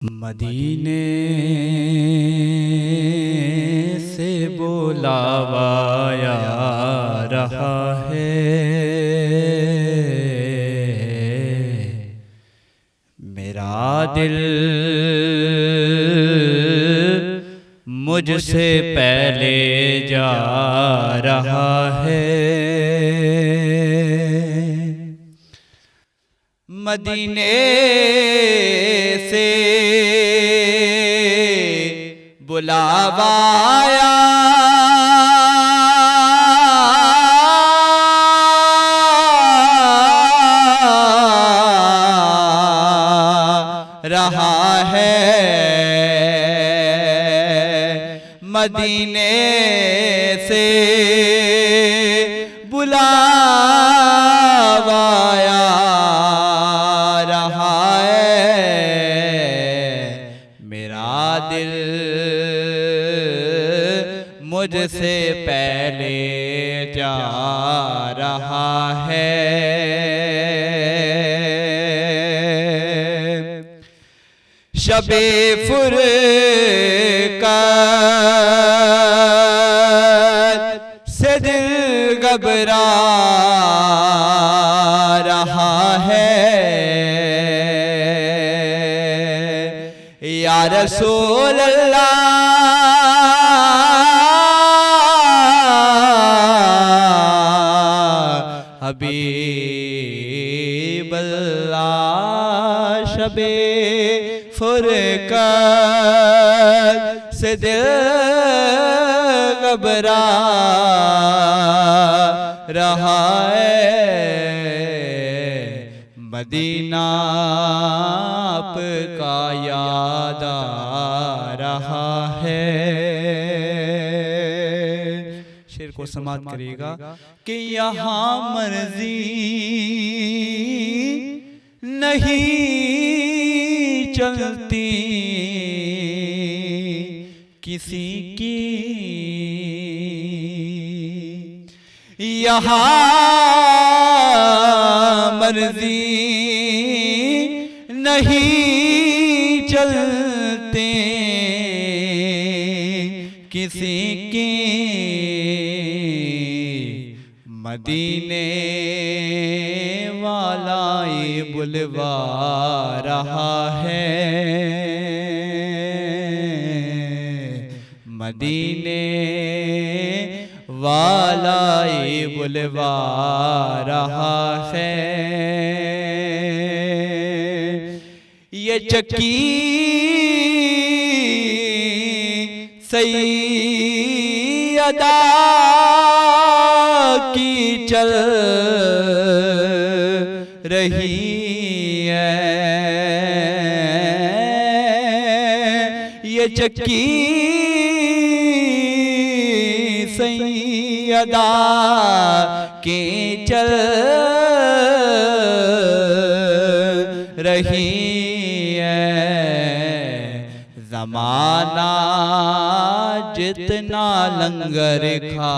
मदीने से बुलावाया रहा है, मेरा दिल मुझसे पहले जा रहा है। मदीने से बुलावाया रहा है, मदीने से बुलावाया रहा है, मेरा दिल मुझसे पहले जा रहा है। शबे फुरक़त से दिल घबरा रहा है, या रसूल अल्लाह हबीब अल्लाह, शबे फुरक़त से दिल घबरा रहा है, मदीना आपका याद आ रहा है। शेर को समाप्त करिएगा कि यहाँ मर्जी नहीं चलती किसी की, यहाँ मर्जी नहीं चलते किसी की, मदीने वाला ये बुलवा रहा है, मदीने वाला ये बुलवा रहा है। ये चक्की सैयदा की चल रही है, ये चक्की सैयदा की चल रही है, ज़माना जितना लंगर खा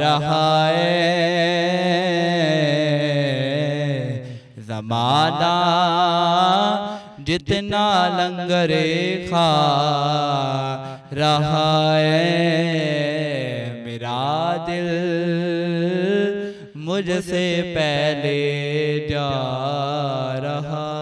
रहा है, ज़माना जितना लंगर खा रहा है, मेरा दिल मुझसे पहले जा रहा